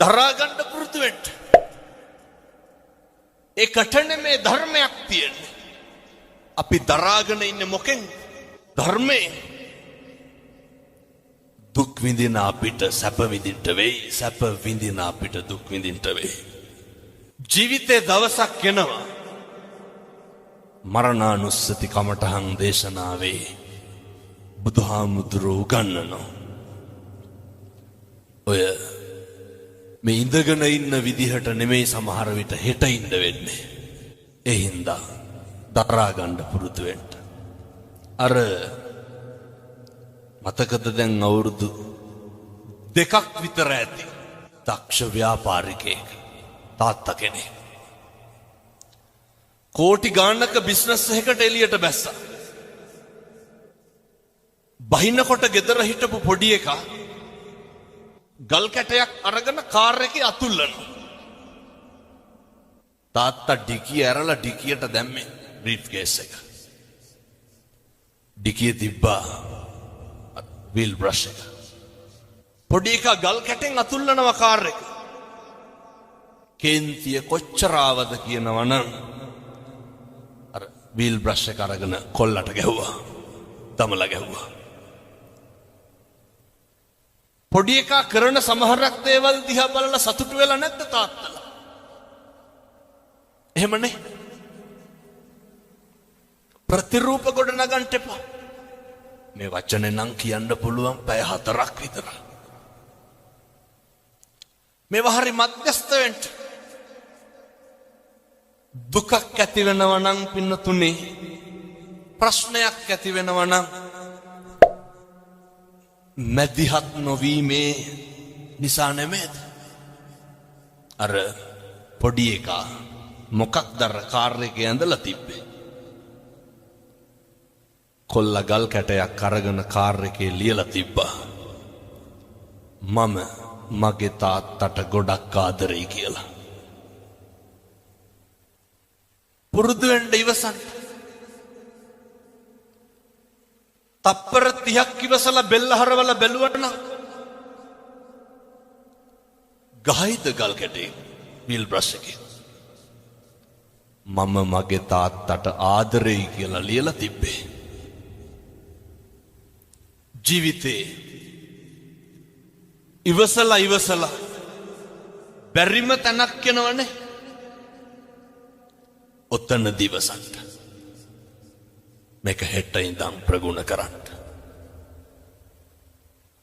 දරා ගන්න පුරුදු වෙන්න. ඒකට නෙමේ ධර්මයක් තියෙන්නේ. අපි දරාගෙන ඉන්නේ මොකෙන්? ධර්මයෙන්. දුක් විඳින අපිට සැප විඳින්න වෙයි, සැප විඳින අපිට දුක් විඳින්න වෙයි. ජීවිතේ දවසක් එනවා මරණානුස්සති කමඨහං දේශනාවේ බුදුහාමුදුරුවෝ උගන්වනවා. ඔය මේ ඉඳගෙන ඉන්න විදිහට නෙමෙයි සමහර විට හෙට ඉන්න වෙන්නේ. ඒ හින්දා දරා ගන්න පුරුදු වෙන්න. අර මතකද දැන් අවුරුදු 2ක් විතර ඇති දක්ෂ ව්‍යාපාරිකයෙක් තාත්තා කෙනෙක් කෝටි ගාණක බිස්නස් එකකට එළියට බැස්සා. බහිනකොට ගෙදර හිටපු පොඩි එකා ගල් කැටයක් අරගෙන කාර් එකේ අතුල්ලනවා. තාත්තා ඩිකිය ඇරලා ඩිකියට දැම්මේ බ්‍රීෆ් කේස් එක. ඩිකිය තිබ්බා වීල් බ්‍රෂ් එක. පොඩි එකා ගල් කැටෙන් අතුල්ලනවා කාර් එක. කේන්තිය කොච්චර ආවද කියනවනම් අර වීල් බ්‍රෂ් එක අරගෙන කොල්ලට ගැහුවා. දමලා ගැහුවා. පොඩි එකා කරන සමහරක් දේවල් දිහා බලලා සතුටු වෙලා නැද්ද තාත්තලා? එහෙමනේ. ප්‍රතිරූප ගොඩ නගන්න එපා. මේ වචනේ නම් කියන්න පුළුවන් පැය 4ක් විතර. මේවා හරි මධ්‍යස්ථ වෙන්න. දුකක් ඇති වෙනවා නම් පින්නතුනේ, ප්‍රශ්නයක් ඇති වෙනවා නම් මැදිහත් නොවීමේ නිසා නෙමෙයිද? අර පොඩි එකා මොකක්ද අර කාර් එකේ ඇඳලා තිබ්බේ? කොල්ල ගල් කැටයක් අරගෙන කාර් එකේ ලියලා තිබ්බා. මම මගේ තාත්තට ගොඩක් ආදරෙයි කියලා. පුරුදු වෙන්න ඉවසන්න. තප්පර 30ක් ඉවසලා බෙල්ල හරවලා බැලුවට නම් ගහයිද ගල් කැටේ වීල් බ්‍රෂ් එකේ? මම මගේ තාත්තට ආදරෙයි කියලා ලියලා තිබ්බේ. ජීවිතේ ඉවසලා බැරිම තැනක් යනවනේ. ඔතන දිවසන්ට මේක හෙට ඉඳන් ප්‍රගුණ කරන්න.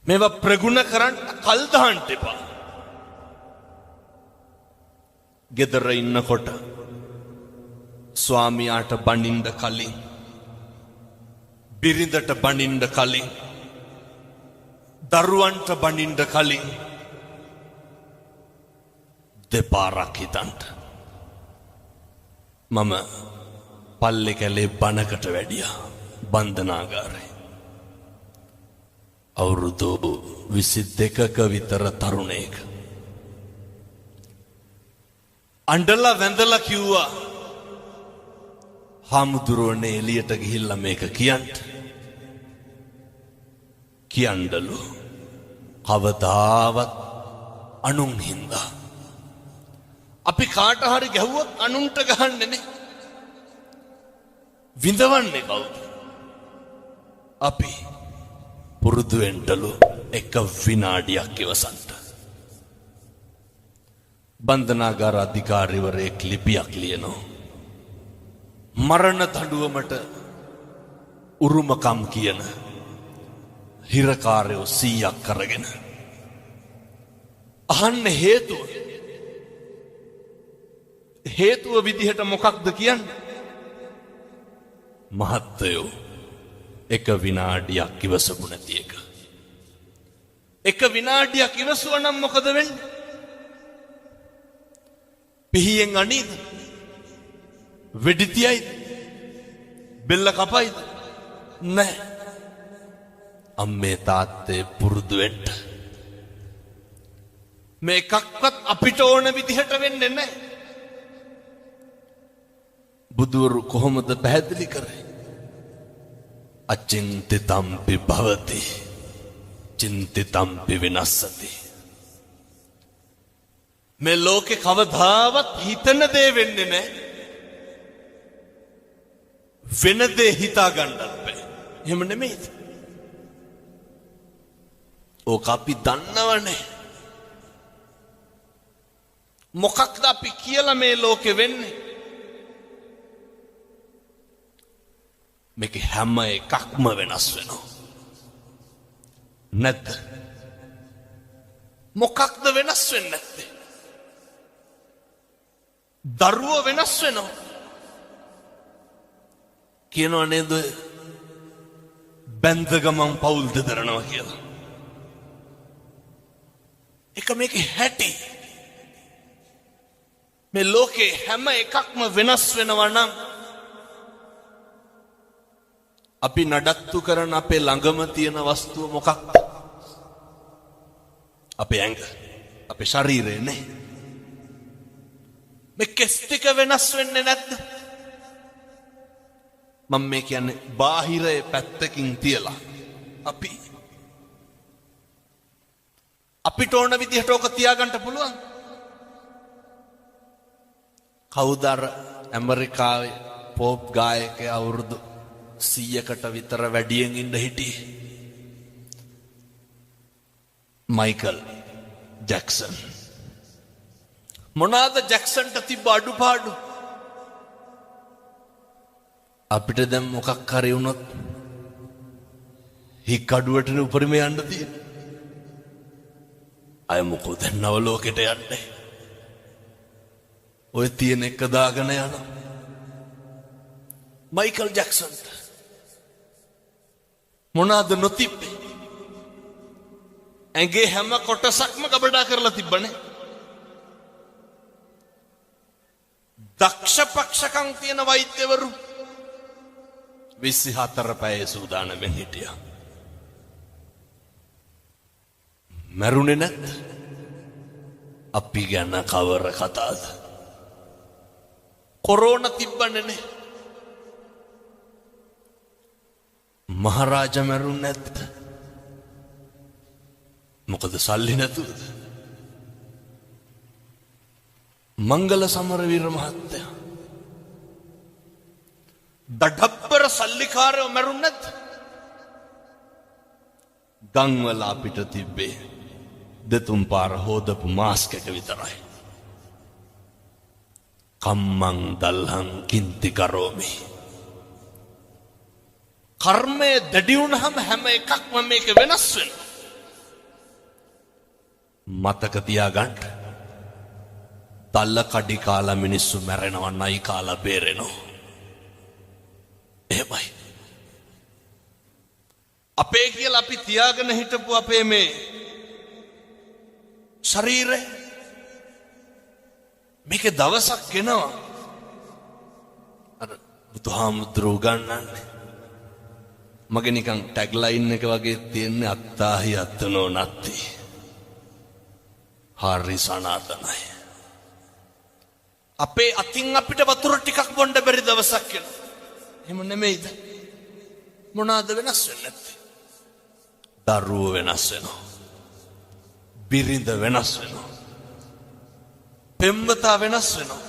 මේවා ප්‍රගුණ කරන්න කල් දාන්න එපා. ගෙදර ඉන්නකොට ස්වාමියාට බණින්න කලින්, බිරිඳට බණින්න කලින්, දරුවන්ට බණින්න කලින් දෙපාරක් හිතන්න. මම පල්ලේ කැලේ බණකට වැඩියා බන්ධනාගාරේ. අවුරුදු 22ක විතර තරුණයෙක්. අඬලා වැඳලා කිව්වා, හාමුදුරුවනේ එළියට ගිහිල්ලා මේක කියන්නලු. කවදාවත් අනුන් හින්දා අපි කාට හරි ගැහුවොත් අනුන්ට ගහන්නේ නේ. විඳවන්නේ කවුද? අපි. පුරුදු වෙන්නලු එක විනාඩියක් ඉවසන්න. බන්ධනාගාර අධිකාරිවරයෙක් ලිපියක් ලියනවා. මරණ දඬුවමට උරුමකම් කියන හිරකාරයෝ 100ක් කරගෙන අහන්න හේතුව විදිහට මොකක්ද කියන්නේ? මහත්තයෝ එක විනාඩියක් ඉවසපු නැති එක. එක විනාඩියක් ඉවසුවා නම් මොකද වෙන්නේ? පිහියෙන් අනීද? වෙඩි තියයිද? බෙල්ල කපයිද? නැහැ. අම්මේ තාත්තේ පුරුදු වෙන්න. මේකක්වත් අපිට ඕන විදිහට වෙන්නේ නැහැ. බුදුරු කොහොමද පැහැදිලි කරේ? අචින්තිතම්පි භවති චින්තිතම්පි විනස්සති. මේ ලෝකේ කවදාවත් හිතන දේ වෙන්නේ නැහැ. වෙන දේ හිතා ගන්නත් බෑ. එහෙම නෙමෙයිද? ඕක අපි දන්නවනේ. මොකක්ද අපි කියලා මේ ලෝකෙ වෙන්නේ? මේක හැම එකක්ම වෙනස් වෙනවා. නැත්ද? මොකක්ද වෙනස් වෙන්නේ නැත්තේ? දරුවෝ වෙනස් වෙනවා. කියනවා නේද? බැඳ ගමන් පවුල් දෙදරනවා කියලා. එක මේකේ හැටි. මේ ලෝකේ හැම එකක්ම වෙනස් වෙනවා නම් අපි නඩත්තු කරන අපේ ළඟම තියෙන වස්තුව මොකක්ද? අපේ ඇඟ, අපේ ශරීරය නේ. මේ කෙස් ටික වෙනස් වෙන්නේ නැද්ද? මම මේ කියන්නේ බාහිරයේ පැත්තකින් තියලා අපිට ඕන විදිහට ඕක තියාගන්න පුළුවන්. කවුද අර ඇමරිකාවේ පොප් ගායකයා අවුරුදු 100කට විතර වැඩියෙන් ඉඳ හිටියේ? Michael Jackson. මොනවාද ජැක්සන්ට තිබ්බ අඩුපාඩු? අපිට දැන් මොකක් හරි වුණොත් හික් අඩුවටනේ උපරිම යන්න තියෙන්නේ. අය මොකෝ දැන් නව ලෝකෙට යන්නේ. ඔය තියෙන එක දාගෙන යනවා. මයිකල් ජැක්සන්ට මොනවාද නොතිබ්බේ? ඇඟේ හැම කොටසක්ම ගබඩා කරලා තිබ්බනේ. දක්ෂ පක්ෂකම් තියෙන වෛද්‍යවරු 24 පැය සූදානම්ෙන් හිටියා. මරුනේ නැත්. අපි ගැන කවර කතාවද? කොරෝනා තිබ්බනේ නේ. මහරජා මරුනේ නැත්. මොකද සල්ලි නැතුවද? මංගල සමරවීර මහත්තයා දඩබ්බර සල්ලිකාරයෝ මරුනේ නැත්. ගම්වල අපිට තිබ්බේ දෙතුන් පාර හොදපු මාස්ක් එක විතරයි. කම්මං දල්හං කින්ති කරෝමි. කර්මය දැඩි වුණාම හැම එකක්ම මේක වෙනස් වෙනවා. මතක තියාගන්න. තල්ල කඩි කාලා මිනිස්සු මැරෙනවා, නයි කාලා බේරෙනවා. එහෙමයි. අපේ කියලා අපි තියාගෙන හිටපු අපේ මේ ශරීරය මේකේ දවසක් එනවා. අර බුදුහාමුදුරුවෝ ගන්නන්නේ මගේ නිකන් ටැග්ලයින් එක වගේ තියෙන්නේ අත්තාහි අත්තනෝ නැත්ති. හරි සනාතනයි. අපේ අතින් අපිට වතුර ටිකක් බොන්න බැරි දවසක් එනවා. එහෙම නෙමෙයිද? මොනවාද වෙනස් වෙන්නේ නැත්තේ? දරුවෝ වෙනස් වෙනවා. බිරිඳ වෙනස් වෙනවා. පෙම්වතා වෙනස් වෙනවා.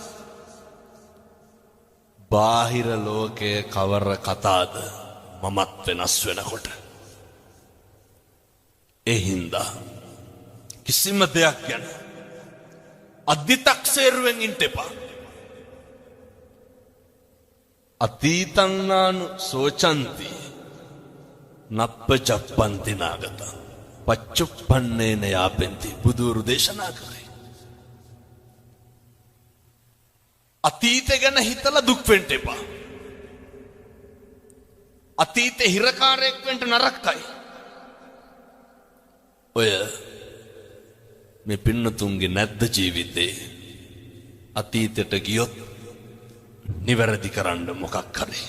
බාහිර ලෝකයේ කවර කතාද මමත් වෙනස් වෙනකොට. ඒ හින්දා කිසිම දෙයක් ගැන අධිතක්සේරුවෙන් ඉන්න එපා. අතීතං නානු සෝචන්ති නප්පජප්පන්ති නාගත පච්චුප්පන්නේන යාපෙන්ති. බුදුරු දේශනා කරේ. අතීතය ගැන හිතලා දුක් වෙන්න එපා. අතීතේ හිරකාරයෙක් වෙන්න නරකයි. ඔය මේ පින්නතුන්ගේ නැද්ද ජීවිතේ අතීතයට ගියොත් නිවැරදි කරන්න මොකක් හරි.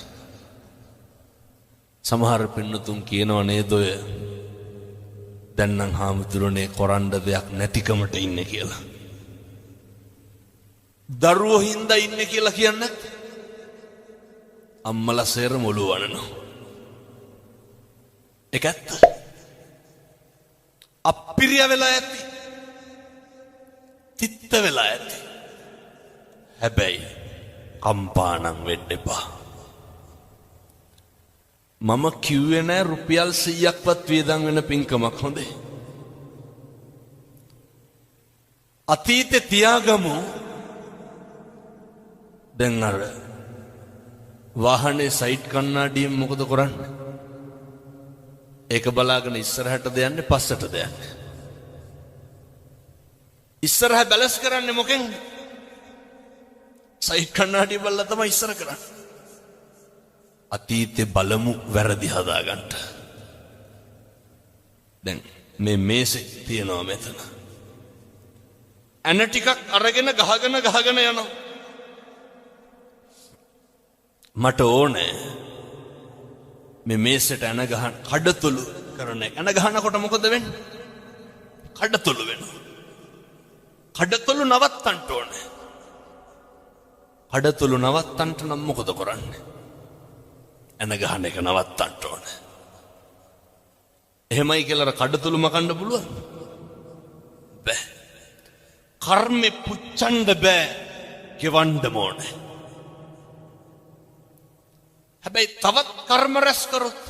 සමහර පින්නතුන් කියනවා නේද ඔය දැන් නම් හාමුදුරනේ කරන්න දෙයක් නැතිකමට ඉන්නේ කියලා. දරුවෝ හින්දා ඉන්නේ කියලා කියන්නේ අම්මලා සේර මොළු වනනවා. ඒක ඇත්ත. අප්පිරිය වෙලා ඇති. තිත්ත වෙලා ඇති. හැබැයි කම්පානම් වෙන්න එපා. මම කිව්වේ නෑ රුපියල් 100ක්වත් වියදම් වෙන පින්කමක් හොඳේ. අතීතේ තියාගමු. දැන් අර වාහනේ සයිඩ් කණ්ණාඩියෙන් මොකද කරන්නේ? ඒක බලාගෙන ඉස්සරහටද යන්නේ පස්සටද යන්නේ? ඉස්සරහ බැලන්ස් කරන්නේ මොකෙන්ද? සයිඩ් කණ්ණාඩිය බලලා තමයි ඉස්සර කරන්නේ. අතීතේ බලමු වැරදි හදාගන්න. දැන් මේ මේසේ තියනවා මෙතන. ඇන ටිකක් අරගෙන ගහගෙන යනවා. මට ඕනේ මේ මේසෙට ඇන ගහන කඩතුළු කරන එක. ඇන ගහනකොට මොකද වෙන්නේ? කඩතුළු වෙනවා. කඩතුළු නවත්තන්න ඕනේ. කඩතුළු නවත්තන්න නම් මොකද කරන්නේ? ඇන ගහන එක නවත්තන්න ඕනේ. එහෙමයි කියලා කඩතුළු මකන්න පුළුවන්? බෑ. කර්මෙ පුච්චන්න බෑ. ගෙවන්න ඕනේ. හැබැයි තවත් කර්ම රැස් කරොත්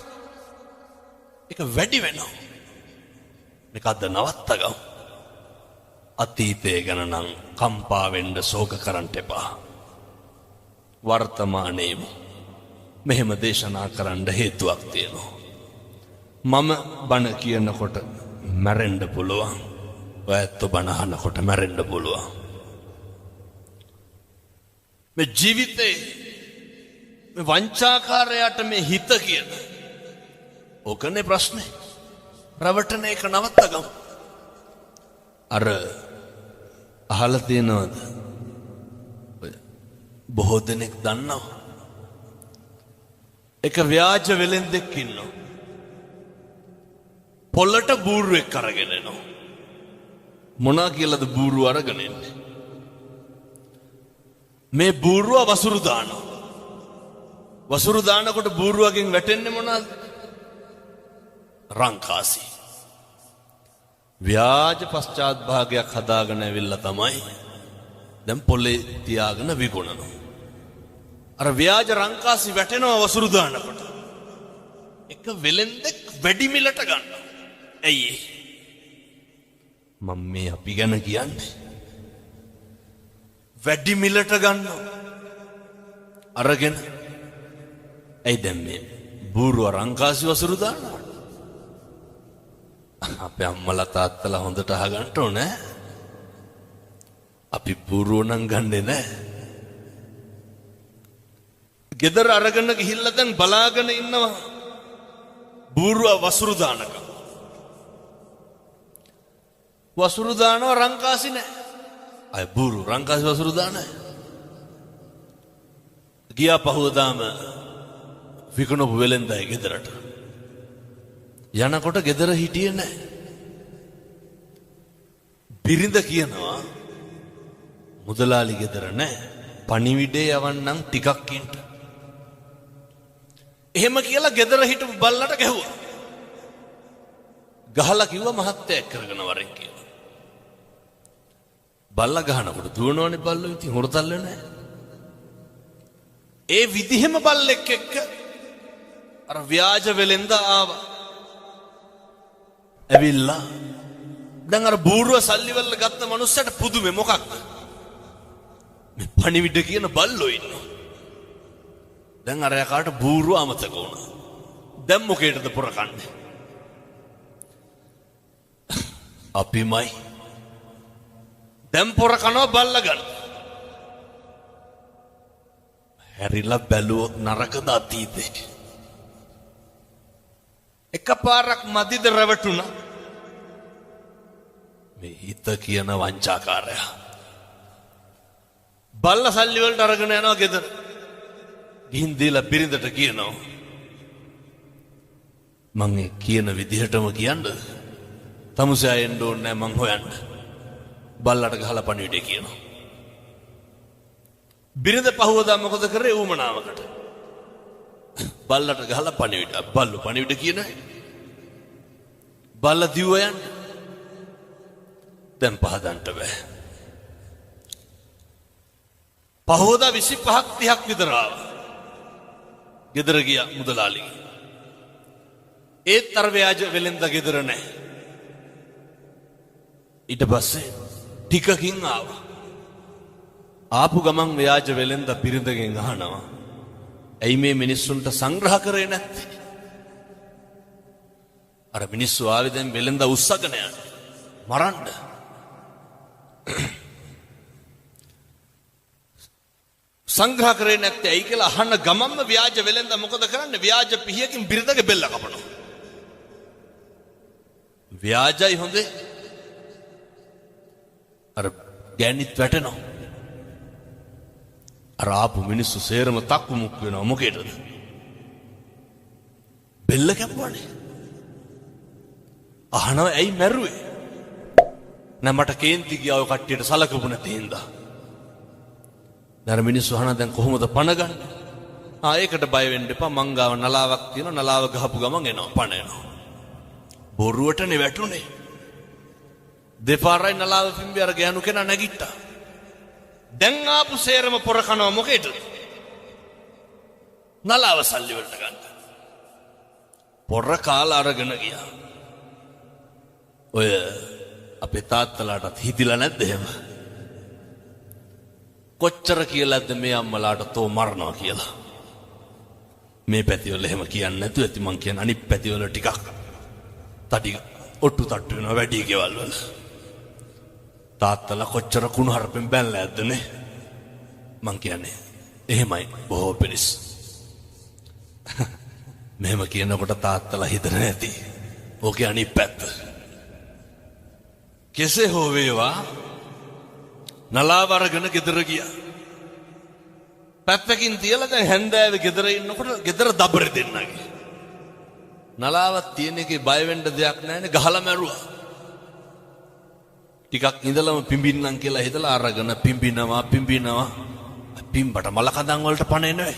ඒක වැඩි වෙනවා. මේක අද නවත්තගමු. අතීතය ගැන නම් කම්පා වෙන්න ශෝක කරන්න එපා. වර්තමානයේම මෙහෙම දේශනා කරන්න හේතුවක් තියෙනවා. මම බණ කියනකොට මැරෙන්න පුළුවන්. ඔයත් බණ අහනකොට මැරෙන්න පුළුවන්. මේ ජීවිතේ මේ වංචාකාරයාට මේ හිත කියන ඕකනේ ප්‍රශ්නේ. රවටන එක නවත්තගමු. අර අහලා තියෙනවද? බොහෝ දෙනෙක් දන්නවා. එක ව්‍යාජ වෙලෙන්දෙක් ඉන්නවා. පොල්ලට බූරුවෙක් අරගෙන එනවා. මොනා කියලාද බූරුව අරගෙන එන්නේ? මේ බූරුව වසුරු දානවා. වසුරු දානකොට බූරුවගෙන් වැටෙන්නේ මොනවාද? රංකාසි. ව්‍යාජ පශ්චාත් භාගයක් හදාගෙන ඇවිල්ලා තමයි දැන් පොලේ තියාගෙන විකුණනවා. අර ව්‍යාජ රංකාසි වැටෙනවා වසුරු දානකොට. එක වෙලෙන්දෙක් වැඩි මිලට ගන්නවා. ඇයි? මම මේ අපි ගැන කියන්නේ. වැඩි මිලට ගන්නවා. අරගෙන ඇයි දැන් මේ බූරුව රංකාසි වසුරු දානවා? අපේ අම්මලා තාත්තලා හොඳට අහගන්න ඕනේ. අපි බූරුව නම් ගන්නෙ නෑ. ගෙදර අරගෙන ගිහිල්ලා දැන් බලාගෙන ඉන්නවා බූරුව වසුරු දානක. වසුරු දානවා රංකාසි නෑ. අය බූරුව රංකාසි වසුරු දානයි. ගියා පහුවදාම විකුණපු වෙලෙන්දයි ගෙදරට. යනකොට ගෙදර හිටියේ නෑ. බිරිඳ කියනවා මුදලාලි ගෙදර නෑ. පණිවිඩේ යවන්නම් ටිකක් ඉන්න. එහෙම කියලා ගෙදර හිටපු බල්ලට ගැහුවා. ගහලා කිව්වා මහත්තයා කරගෙන වරෙන් කියලා. බල්ලා ගහනකොට දුවනවනේ බල්ලෝ. ඉතින් හොරතල් නෑ. ඒ විදිහෙම බල්ලෙක් එක්ක අර ව්‍යාජ වෙලෙන්ද ආවා. ඇවිල්ලා දැන් අර බූරුව සල්ලි වල ගත්ත මනුස්සයට පුදුමේ මොකක්ද? මේ පණිවිඩ කියන බල්ලෝ ඉන්නවා. දැන් අර යකාට බූරුව අමතක වුණා. දැන් මොකේටද පුරකන්නේ? අපිමයි. දැන් පුරකනවා බල්ලා ගන්න. හැරිලා බැලුවොත් නරකද අතීතේ. එකපාරක් මදිද රැවටුණා. මේ හිත කියන වංචාකාරයා. බල්ල සල්ලි වලට අරගෙන යනවා ගෙදර. ගිහින් දීලා බිරිඳට කියනවා මං ඒ කියන විදිහටම කියන්න. තමුසෙ එන්න ඕනේ නැහැ මං හොයන්න. බල්ලට ගහලා පණිවිඩේ කියනවා. බිරිඳ පහුවදා මොකද කරේ? ඌමනාවකට බල්ලට ගහලා පණිවිඩ. බල්ලු පණිවිඩ කියනවා. බල්ල දිව්ව යන්න. දැන් පහදන්න බෑ. පහෝදා 25ක් 30ක් විතර ආවා. ගෙදර ගියා මුදලාලි. ඒත් අර ව්‍යාජ වෙලෙන්ද ගෙදර නැහැ. ඊට පස්සේ ටිකකින් ආවා. ආපු ගමන් ව්‍යාජ වෙලෙන්ද බිරිඳගෙන් අහනවා. ඇයි මේ මිනිස්සුන්ට සංග්‍රහ කරේ නැත්තේ? අර මිනිස්සු ආවේ දැන් වෙලෙන්ද උස්සගෙන යන මරන්න. සංග්‍රහ කරේ නැත්තේ ඇයි කියලා අහන්න ගමන්ම ව්‍යාජ වෙලෙන්ද මොකද කරන්නේ? ව්‍යාජ පිහියකින් බිරිඳගේ බෙල්ල කපනවා. ව්‍යාජයි හොඳේ. අර ගෑනිත් වැටෙනවා. අර ආපු මිනිස්සු සේරම තක්කු මුක් වෙනවා. මොකේද? බෙල්ල කැපුවානේ. අහනවා ඇයි මැරුවේ? නෑ මට කේන්ති ගියා ඔය කට්ටියට සලකපු නැති හින්දා. දැන් මිනිස්සු අහනවා දැන් කොහොමද පණ ගන්න? ඒකට බය වෙන්න එපා. මං ගාව නලාවක් තියෙනවා. නලාව ගහපු ගමන් එනවා පණ එනවා. බොරුවටනේ වැටුනේ. දෙපාරයි නලාව පිම්බි අර ගෑනු කෙනා නැගිට්ටා. දැන් ආපු සේරම පොර කනවා මොකේද? නලාව සල්ලි වලට ගන්න. පොර කාලා අරගෙන ගියා. ඔය අපේ තාත්තලාටත් හිතිලා නැද්ද එහෙම? කොච්චර කියලාද මේ අම්මලාට තෝ මරනවා කියලා. මේ පැතිවල එහෙම කියන්නේ නැතුව ඇති. මං කියන්නේ අනිත් පැතිවල ටිකක් තඩි ඔට්ටු තට්ටු වෙනවා වැඩි ගෙවල් වල. තාත්තලා කොච්චර කුණු හරපෙන් බැලලා ඇද්දනේ. මං කියන්නේ එහෙමයි බොහෝ පිරිස්. මෙහෙම කියනකොට තාත්තලා හිතන නැති. ඕකේ අනිත් පැත්ත. කෙසේ හෝ වේවා නලාව අරගෙන ගෙදර ගියා. පැත්තකින් තියලා දැන් හැන්දෑවේ ගෙදර ඉන්නකොට ගෙදර දබර දෙන්නගේ. නලාවක් තියෙන එකේ බය වෙන්න දෙයක් නැහැනේ ගහලා මැරුවා. ටිකක් ඉඳලම පිඹින්නම් කියලා හිතලා අරගෙන පිඹිනවා. පිඹට මල කඳන් වලට පණ එන්නේ.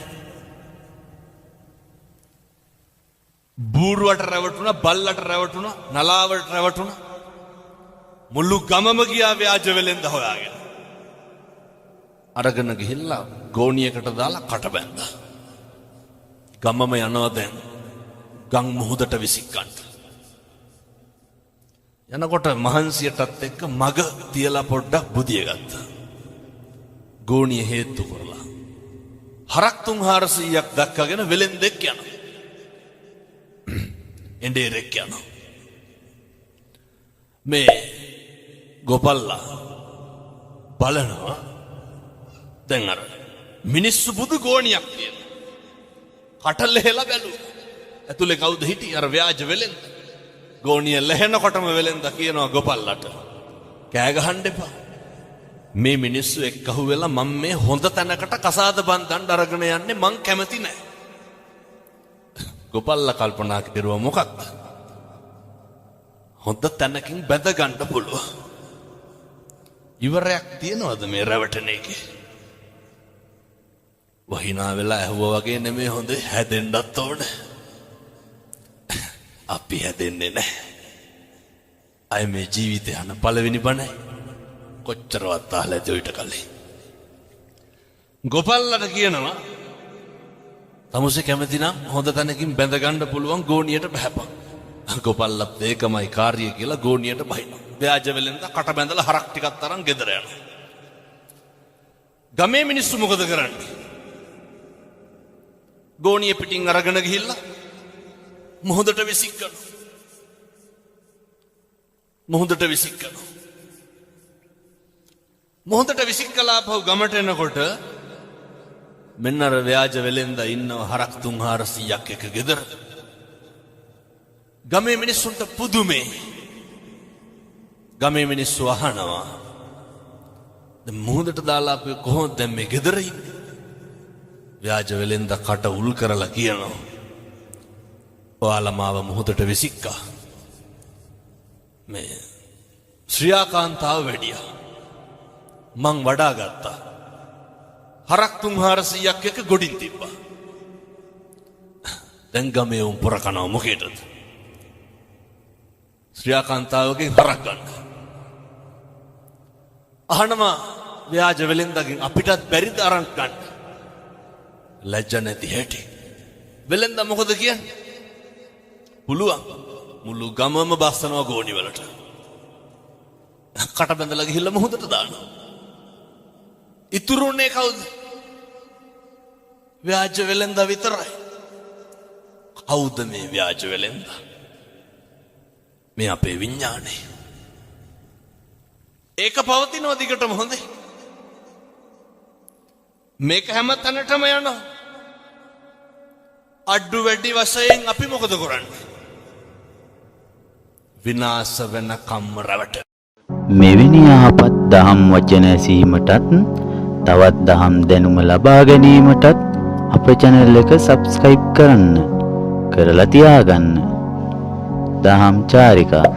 බූරුවට රැවටුණා, බල්ලට රැවටුණා, නලාවට රැවටුණා. මුළු ගමම ගියා ව්‍යාජ වෙලෙන්ද හොයාගෙන. අරගෙන ගිහිල්ලා ගෝණියකට දාලා කට බැන්දා. ගමම යනවා දැන් ගම් මුහුදට විසිකන්න. යනකොට මහන්සියටත් එක්ක මග තියලා පොඩ්ඩක් බුදිය ගත්තා. ගෝණිය හේතු කරලා හරක් 300ක් දක්කගෙන වෙලෙන්දෙක් යනවා. එඬේරෙක් යනවා. මේ ගෝපල්ලා බලනවා දැන් අර මිනිස්සු බුදු ගෝණියක් තියෙන. කටල හෙලා බැලුවා. ඇතුලේ කවුද හිටියේ? අර ව්‍යාජ වෙලෙන්ද. ගෝණිය ලැහෙනකොටම වෙලෙන්ද කියනවා ගෝපල්ලාට කෑ ගහන්න එපා. මේ මිනිස්සු එක්කහුව වෙලා මම මේ හොඳ තැනකට කසාද බන්දන්න අරගෙන යන්නේ මං කැමති නෑ. ගෝපල්ලා කල්පනා කරුවා මොකක්ද? හොඳ තැනකින් බැඳ ගන්න පුළුවන්. ඉවරයක් තියනවද මේ රැවටෙන එකේ? වහිනා වෙලා ඇහුවා වගේ නෙමෙයි හොඳේ හැදෙන්නත් ඕනේ. අපි හැදෙන්නේ නැහැ. අය මේ ජීවිතය යන පළවෙනි බණයි. කොච්චරවත් අහලා ඇති ඔයිට කලින්. ගෝපල්ලාට කියනවා තමුසේ කැමති නම් හොඳ තැනකින් බැඳ ගන්න පුළුවන් ගෝණියට බහැපන්. ගෝපල්ලත් ඒකමයි කාර්යය කියලා ගෝණියට බහිනවා. ව්‍යාජ වෙලෙන්ද කට බැඳලා හරක් ටිකක් තරම් ගෙදර යනවා. ගමේ මිනිස්සු මොකද කරන්නේ? ගෝණිය පිටින් අරගෙන ගිහිල්ලා මුහුදට විසිකනවා. මුහුදට විසිකලා ආපහු ගමට එනකොට මෙන්න අර ව්‍යාජ වෙලෙන්ද ඉන්නව හරක් 300ක් එක ගෙදර. ගමේ මිනිස්සුන්ට පුදුමේ. ගමේ මිනිස්සු අහනවා දැන් මුහුදට දාලා අපි කොහොමද දැන් මේ ගෙදර ඉන්නේ? ව්‍යාජ වෙලෙන්ද කට උල් කරලා කියනවා ඔයාලා මාව මුහුදට විසික්කා. මේ ශ්‍රියාකාන්තාව වැඩියා. මං වඩා ගත්තා. හරක් 300ක් එක ගොඩින් තිබ්බා. දැන් ගමේ උන් පොර කනවා මොකේද? ශ්‍රියාකාන්තාවගෙන් හරක් ගන්න. අහනවා ව්‍යාජ වෙලෙන්දගෙන් අපිටත් බැරිද අරන් ගන්න. ලැජ්ජ නැති හැටි. වෙලෙන්ද මොකද කියන්නේ? පුළුවන්. මුළු ගමම බස්සනවා ගෝණි වලට. කට බැඳලා ගිහිල්ලා මොහොතට දානවා. ඉතුරුනේ කවුද? ව්‍යාජ වෙලෙන්ද විතරයි. කවුද මේ ව්‍යාජ වෙලෙන්ද? මේ අපේ විඥානේ. ඒක පවතිනවා දිගටම හොඳේ. මේක හැම තැනටම යනවා. අඩු වැඩි වශයෙන් අපි මොකද කරන්නේ? විනාශ වෙනකම් රැවට. මෙවැනි යහපත් දහම් වචන ඇසීමටත් තවත් දහම් දැනුම ලබා ගැනීමටත් අප channel එක subscribe කරන්න. කරලා තියාගන්න. දහම් චාරිකා